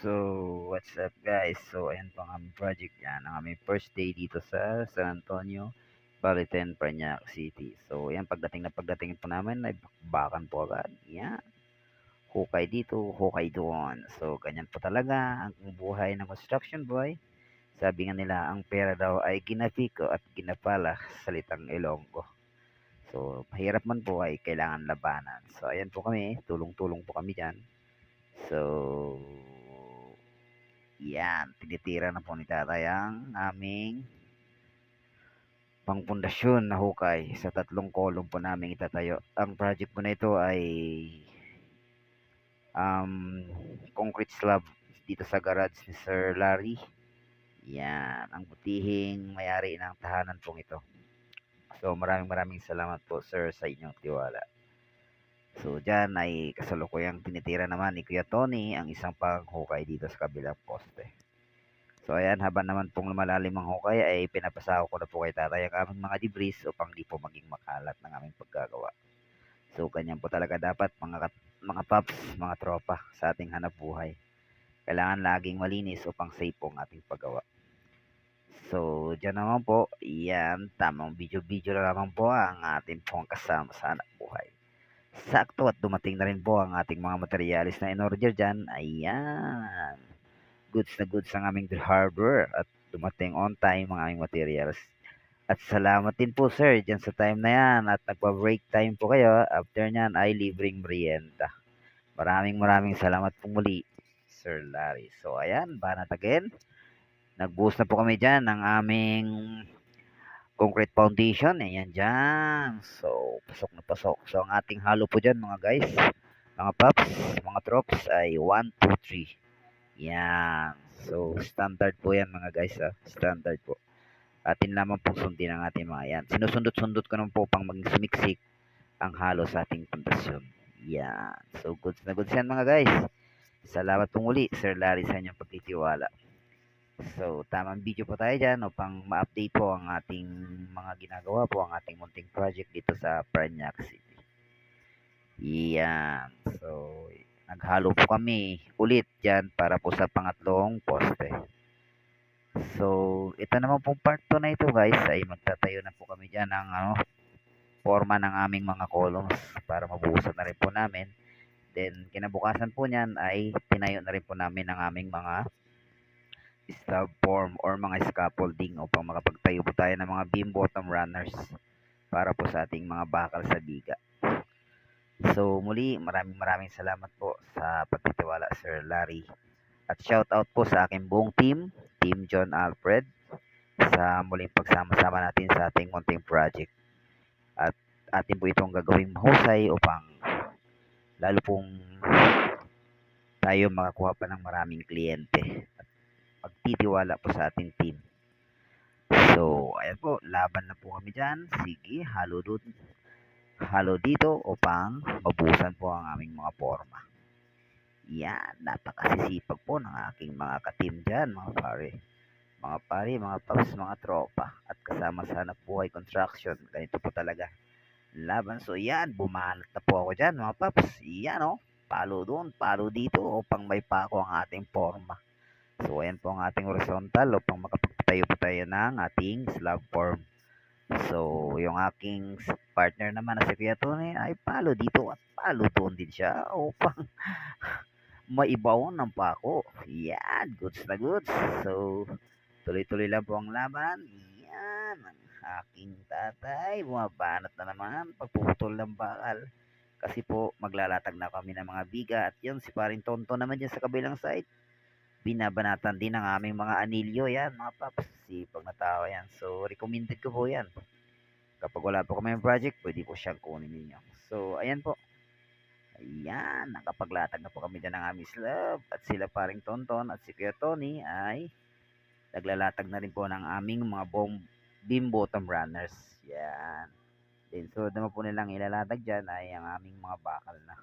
So, what's up guys? So, ayan po ang aming project yan. Ang aming first day dito sa San Antonio, Baliten, Parañaque City. So, ayan, pagdating po namin, ay bakbakan po agad. Yan. Hukay dito, hukay doon. So, ganyan po talaga ang buhay ng construction boy. Sabi nga nila, ang pera daw ay ginapiko at ginapala sa salitang Ilonggo. So, mahirap man po ay kailangan labanan. So, ayan po kami, tulong-tulong po kami dyan. So, yan, tinitira na po ni tatay ang aming pangpundasyon na hukay sa tatlong kolong po namin itatayo. Ang project po na ito ay concrete slab dito sa garage ni Sir Larry. Yan, ang butihing mayari ng tahanan pong ito. So maraming salamat po sir sa inyong tiwala. So dyan ay kasalukuyang tinitira naman ni Kuya Tony ang isang panghukay dito sa kabilang poste. So ayan, habang naman pong lumalalim ang hukay ay pinapasako ko na po kay tatay ang aming mga debris upang di po maging makalat ng aming paggagawa. So ganyan po talaga dapat mga paps, mga tropa sa ating hanap buhay. Kailangan laging malinis upang safe po ang ating paggawa. So dyan naman po, yan, tamang video na naman po ang ating pong kasama sa hanap buhay. Sakto at dumating na rin po ang ating mga materialis na in-order dyan. Ayan. Goods na goods ang aming hardware at dumating on time ang aming materials. At salamat din po sir dyan sa time na yan at nagpa-break time po kayo. After nyan ay libreng merienda. Maraming salamat po muli, Sir Larry. So ayan, banat again. Nag-boost na po kami dyan ng aming concrete foundation. Ayan dyan. So, pasok na pasok. So, ang ating halo po dyan mga guys, mga paps, mga trops ay 1, 2, 3. Yan. So, standard po yan mga guys. Standard po. Atin lamang pong sundin ang ating mga yan. Sinusundot-sundot ko naman po pang maging sumiksik ang halo sa ating pundasyon. Yan. So, goods na goods yan mga guys. Salamat po muli, Sir Larry, sa inyong pagtitiwala. So, tamang video po tayo dyan upang ma-update po ang ating mga ginagawa po, ang ating munting project dito sa Parañaque City. Yan. So, naghalo po kami ulit dyan para po sa pangatlong poste. So, ito naman pong part 2 na ito guys ay magtatayo na po kami dyan ng forma ng aming mga columns para mabuhusan na rin po namin. Then, kinabukasan po niyan ay tinayo na rin po namin ang aming mga slab form or mga scaffolding upang makapagtayo po tayo ng mga beam bottom runners para po sa ating mga bakal sa biga. So, muli, maraming salamat po sa pagtitiwala, Sir Larry. At shout out po sa aking buong team, Team John Alfred, sa muling pagsama-sama natin sa ating munting project. At atin po itong gagawing mahusay upang lalo pong tayo makakuha pa ng maraming kliyente at magtitiwala po sa ating team. So, ayan po, laban na po kami dyan. Sige, halo dito upang mabuhusan po ang aming mga forma. Yan, napakasisipag po ng aking mga ka-team dyan, mga pare. Mga pare, mga paps, mga tropa. At kasama sa hanap buhay construction. Ganito po talaga laban. So yan, bumanat na po ako dyan mga paps. Yan o, palo doon, palo dito upang may pako ang ating forma. So ayan po ang ating horizontal upang makapagtayo po tayo ng ating slab form. So yung aking partner naman na si Kuya Tony ay palo dito at palo doon din siya upang maibawon ng pako. Yan, goods na goods. So tuloy-tuloy lang po ang laban. Yan, ang aking tatay, bumabanat na naman, pagpuputol ng bakal. Kasi po, maglalatag na kami ng mga biga. At yun, si paring Tonto naman dyan sa kabilang side. Binabanatan din ang aming mga anilyo. Yan, mga paps. Sipag na tao yan. So, recommended ko po yan. Kapag wala po kami ng project, pwede po siyang kunin ninyo. So, ayan po. Ayan, nakapaglatag na po kami dyan ng aming slab. At sila paring Tonton at si Kuya Tony ay naglalatag na rin po ng aming mga beam bottom runners. Yan. Then, so naman po nilang ilalatag dyan ay ang aming mga bakal na.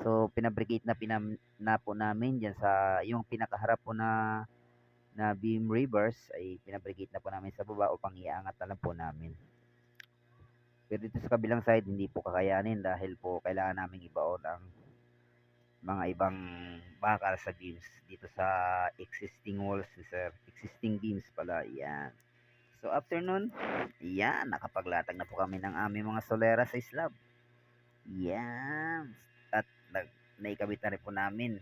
So, pinabrigate na po namin dyan sa yung pinakaharap po na beam reverse ay pinabrigate na po namin sa baba upang iangat na lang po namin. Pero dito sa kabilang side, hindi po kakayanin dahil po kailangan namin ibaon ang mga ibang bakal sa beams dito sa existing walls ni sir. Existing beams pala, yan. So after nun, yan, nakapaglatag na po kami ng aming mga solera sa slab. Yan. At naikabit na rin po namin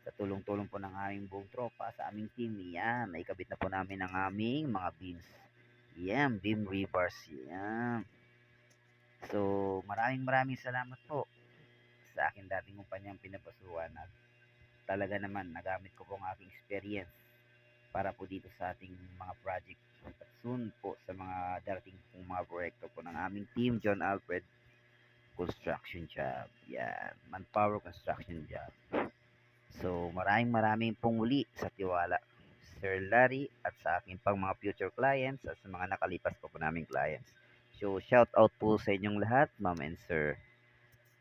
sa tulong-tulong po ng aming buong tropa sa aming team. Yan, naikabit na po namin ang aming mga beams. Yan, beam rebars. Yan. So, maraming salamat po sa akin dating kumpanyang pinapasuhan at talaga naman nagamit ko po ang aking experience para po dito sa ating mga project at soon po sa mga darating pong mga proyekto po ng aming team John Alfred Construction Job. Yan, Manpower Construction Job. So, maraming pong muli sa tiwala, Sir Larry, at sa aking pang mga future clients at sa mga nakalipas po naming clients. So, shout out po sa inyong lahat, ma'am and sir.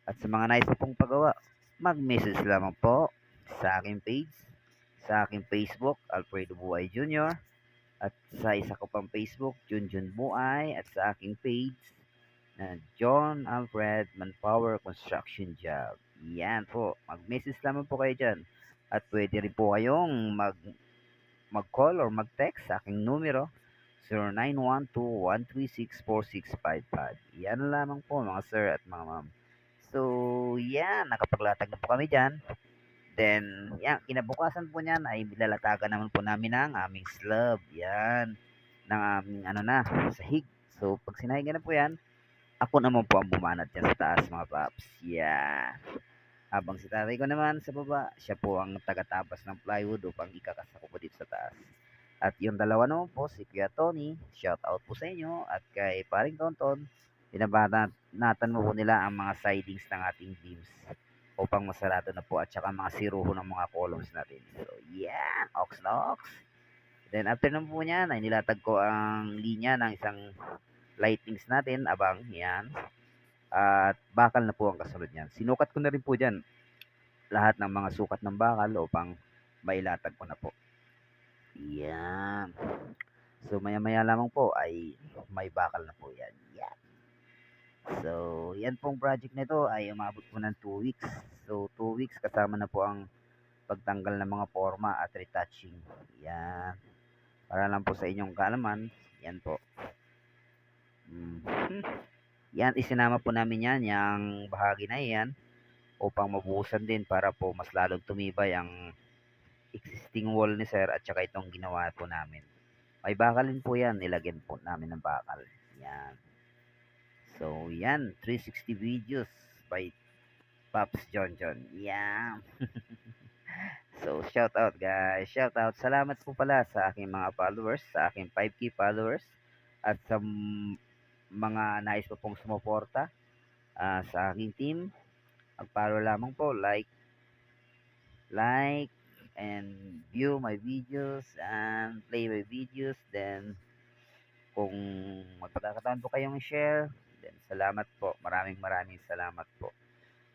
At sa mga nais po pong pagawa, mag-message lamang po sa aking page, sa aking Facebook, Alfredo Buay Jr., at sa isa ko pang Facebook, Junjun Buay, at sa aking page, na John Alfred Manpower Construction Job. Yan po. Mag-message lamang po kayo dyan. At pwede rin po kayong mag-call or mag-text sa aking numero 0912-136-4655. Yan lamang po mga sir at mga ma'am. So, yan. Nakapaglatag na po kami dyan. Then, yan. Kinabukasan po niyan ay nilalatagan naman po namin ang aming slab. Yan. Ng aming sahig. So, pag sinahigan na po yan, ako naman po ang bumanat dyan sa taas mga paps. Yeah. Habang si tatay ko naman sa baba, siya po ang taga-tabas ng plywood upang ikakasa ko po dito sa taas. At yung dalawa naman po, si Kuya Tony, shout out po sa inyo. At kay Paring Tonton, binabanatan mo po nila ang mga sidings ng ating beams upang masarado na po at saka mga siruho ng mga columns natin. So, yeah, ox na ox. Then after naman po niyan, ay nilatag ko ang linya ng isang lightings natin, abang, yan. At bakal na po ang kasunod niyan. Sinukat ko na rin po dyan lahat ng mga sukat ng bakal upang mailatag ko na po. Yan. So, maya-maya lamang po ay may bakal na po yan. Yan. So, yan pong project nito ay umabot po ng 2 weeks. So, 2 weeks kasama na po ang pagtanggal ng mga forma at retouching. Yan. Para lang po sa inyong kaalaman, yan po. Yan, isinama po namin yan, yung bahagi na yan, upang mabuhusan din para po mas lalong tumibay ang existing wall ni sir at saka itong ginawa po namin. May bakalin po yan, nilagyan po namin ng bakal. Yan. So, yan, 360 videos by Pops John John. Yan. So, shout out guys. Shout out. Salamat po pala sa aking mga followers, sa aking 5K followers, at sa mga nais po pong sumuporta sa aking team. Mag-follow lamang po, like, and view my videos and play my videos. Then, kung magpagkakataon po kayong share, then salamat po. Maraming salamat po.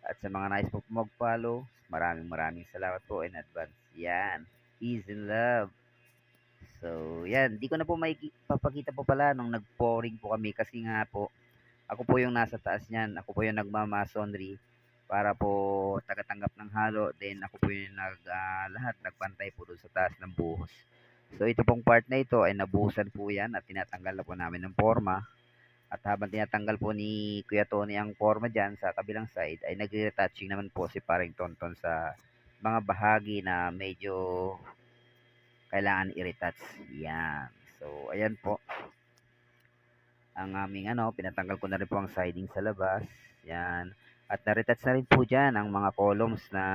At sa mga nais po mag-follow, maraming salamat po in advance. Yan. Peace and love. So, yan. Di ko na po may papakita po pala nung nag-pouring po kami kasi nga po, ako po yung nasa taas niyan. Ako po yung nagmamasonry para po tagatanggap ng halo. Then ako po yung lahat nagpantay po doon sa taas ng buhos. So ito pong part na ito ay nabuhusan po yan at tinatanggal na po namin ng forma. At habang tinatanggal po ni Kuya Tony ang forma dyan sa kabilang side, ay nagre-retouching naman po si Paring Tonton sa mga bahagi na medyo kailangan i-retouch. Yan. So, ayan po. Ang aming pinatanggal ko na rin po ang siding sa labas. Yan. At na-retouch na rin po dyan ang mga columns na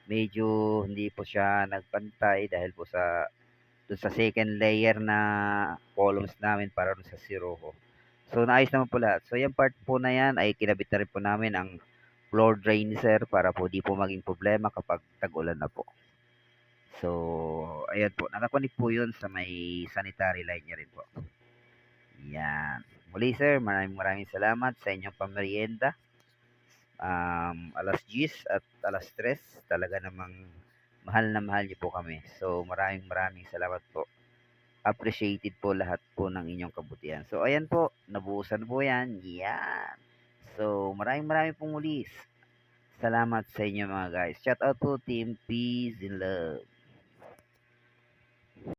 medyo hindi po siya nagpantay dahil po dun sa second layer na columns namin para dun sa siroho. So, naayos naman po lahat. So, yung part po na yan ay kinabit na rin po namin ang floor drain, sir, para po di po maging problema kapag tag-ulan na po. So, ayan po. Nakakunik po yun sa may sanitary line niya rin po. Yan. Muli, sir, maraming salamat sa inyong pamerienda. Alas 10 at alas 3, talaga namang mahal na mahal niyo po kami. So, maraming salamat po. Appreciated po lahat po ng inyong kabutihan. So, ayan po, nabuhusan po yan. Yan. So, maraming pong muli Salamat sa inyo mga guys. Shout out to Team Peace and Love.